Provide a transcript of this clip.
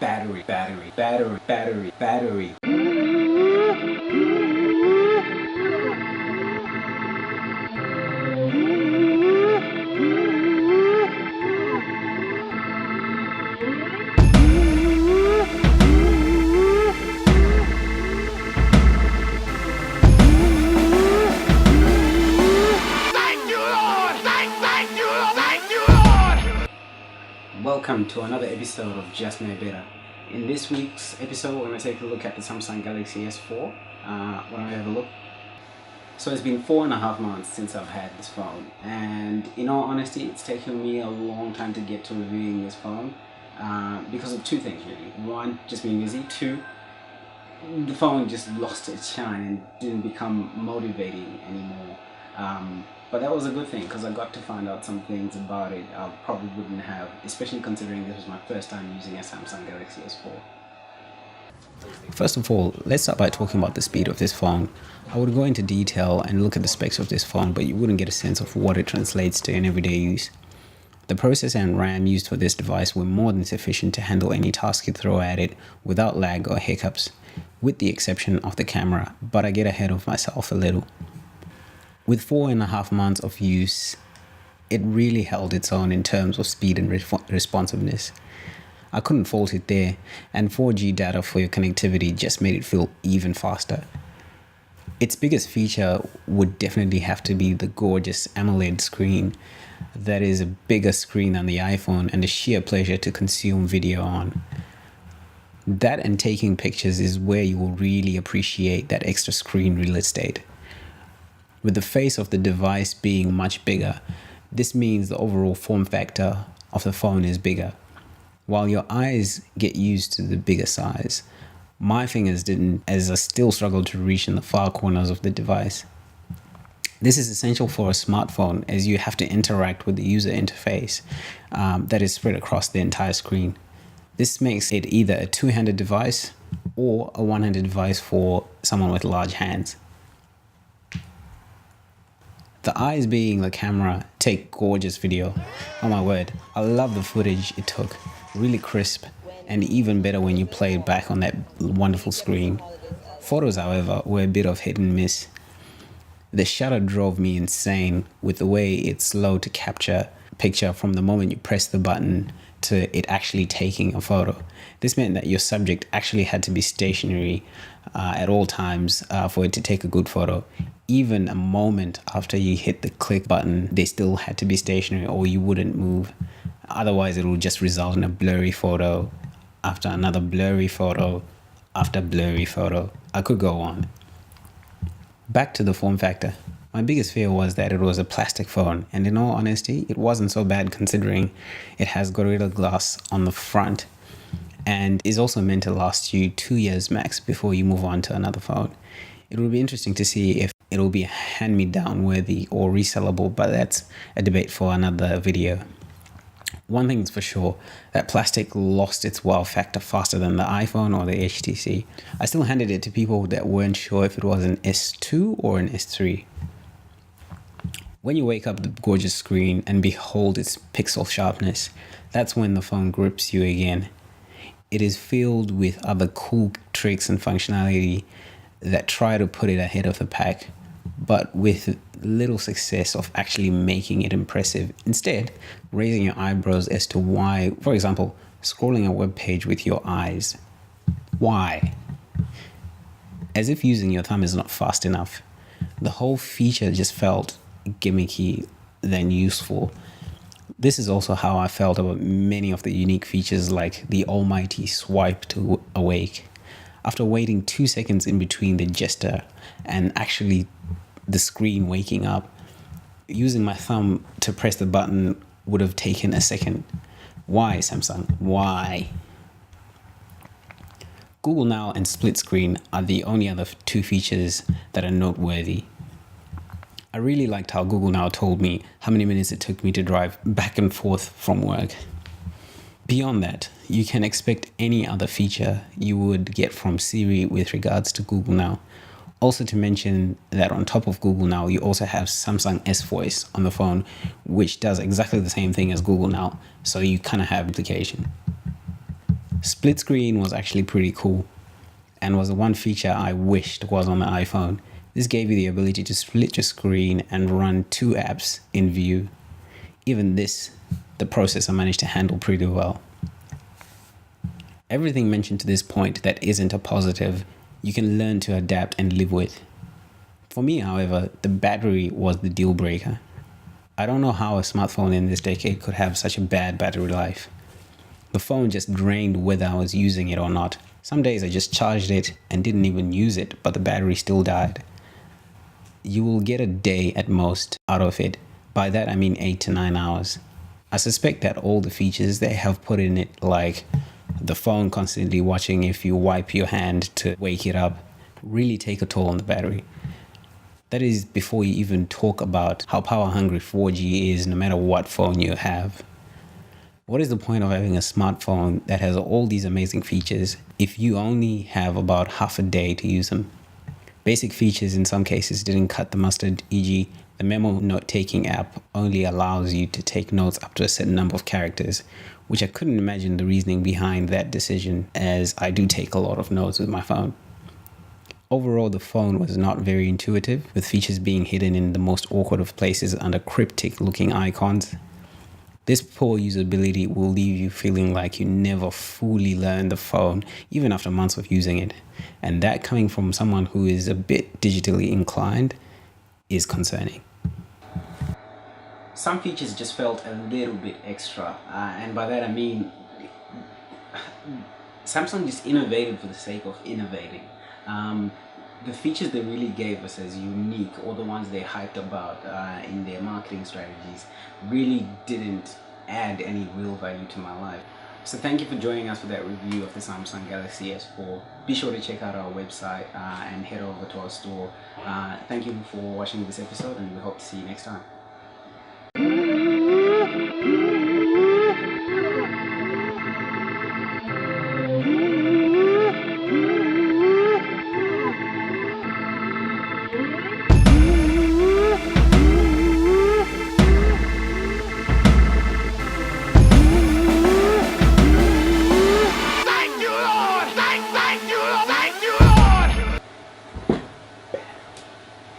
battery. Welcome to another episode of Just Made Better. In this week's episode, we're going to take a look at the Samsung Galaxy S4. When I have a look. So it's been 4.5 months since I've had this phone, and in all honesty, it's taken me a long time to get to reviewing this phone because of two things really. One, just being busy. Two, the phone just lost its shine and didn't become motivating anymore. But that was a good thing because I got to find out some things about it I probably wouldn't have, especially considering this was my first time using a Samsung Galaxy S4. First of all, let's start by talking about the speed of this phone. I would go into detail and look at the specs of this phone, but you wouldn't get a sense of what it translates to in everyday use. The processor and RAM used for this device were more than sufficient to handle any task you throw at it without lag or hiccups, with the exception of the camera, but I get ahead of myself a little. With 4.5 months of use, it really held its own in terms of speed and responsiveness. I couldn't fault it there, and 4G data for your connectivity just made it feel even faster. Its biggest feature would definitely have to be the gorgeous AMOLED screen that is a bigger screen than the iPhone and a sheer pleasure to consume video on. That and taking pictures is where you will really appreciate that extra screen real estate. With the face of the device being much bigger, this means the overall form factor of the phone is bigger. While your eyes get used to the bigger size, my fingers didn't, as I still struggled to reach in the far corners of the device. This is essential for a smartphone as you have to interact with the user interface that is spread across the entire screen. This makes it either a two-handed device or a one-handed device for someone with large hands. The eyes being the camera take gorgeous video. Oh my word, I love the footage it took. Really crisp and even better when you play it back on that wonderful screen. Photos, however, were a bit of hit and miss. The shutter drove me insane with the way it's slow to capture a picture from the moment you press the button to it actually taking a photo. This meant that your subject actually had to be stationary at all times for it to take a good photo. Even a moment after you hit the click button, they still had to be stationary or you wouldn't move. Otherwise, it will just result in a blurry photo after another blurry photo after blurry photo. I could go on. Back to the form factor. My biggest fear was that it was a plastic phone, and in all honesty, it wasn't so bad considering it has Gorilla Glass on the front and is also meant to last you 2 years max before you move on to another phone. It will be interesting to see if it will be hand-me-down worthy or resellable, but that's a debate for another video. One thing is for sure, that plastic lost its wow factor faster than the iPhone or the HTC. I still handed it to people that weren't sure if it was an S2 or an S3. When you wake up the gorgeous screen and behold its pixel sharpness, that's when the phone grips you again. It is filled with other cool tricks and functionality that try to put it ahead of the pack, but with little success of actually making it impressive. Instead, raising your eyebrows as to why, for example, scrolling a web page with your eyes. Why? As if using your thumb is not fast enough. The whole feature just felt gimmicky than useful. This is also how I felt about many of the unique features like the almighty swipe to awake. After waiting 2 seconds in between the gesture and actually the screen waking up, using my thumb to press the button would have taken a second. Why, Samsung? Why? Google Now and split screen are the only other two features that are noteworthy. I really liked how Google Now told me how many minutes it took me to drive back and forth from work. Beyond that, you can expect any other feature you would get from Siri with regards to Google Now. Also to mention that on top of Google Now, you also have Samsung S Voice on the phone, which does exactly the same thing as Google Now, so you kind of have duplication. Split screen was actually pretty cool and was the one feature I wished was on the iPhone. This gave you the ability to split your screen and run two apps in view. Even this, the processor managed to handle pretty well. Everything mentioned to this point that isn't a positive, you can learn to adapt and live with. For me, however, the battery was the deal breaker. I don't know how a smartphone in this decade could have such a bad battery life. The phone just drained whether I was using it or not. Some days I just charged it and didn't even use it, but the battery still died. You will get a day at most out of it. By that I mean 8 to 9 hours. I suspect that all the features they have put in it, like the phone constantly watching if you wipe your hand to wake it up, really take a toll on the battery. That is before you even talk about how power hungry 4G is no matter what phone you have. What is the point of having a smartphone that has all these amazing features if you only have about half a day to use them? Basic features in some cases didn't cut the mustard, e.g. the memo note-taking app only allows you to take notes up to a certain number of characters, which I couldn't imagine the reasoning behind that decision, as I do take a lot of notes with my phone. Overall, the phone was not very intuitive, with features being hidden in the most awkward of places under cryptic-looking icons. This poor usability will leave you feeling like you never fully learned the phone, even after months of using it. And that, coming from someone who is a bit digitally inclined, is concerning. Some features just felt a little bit extra, and by that I mean Samsung just innovated for the sake of innovating. The features they really gave us as unique, or the ones they hyped about in their marketing strategies, really didn't add any real value to my life. So thank you for joining us for that review of the Samsung Galaxy S4. Be sure to check out our website and head over to our store. Thank you for watching this episode, and we hope to see you next time.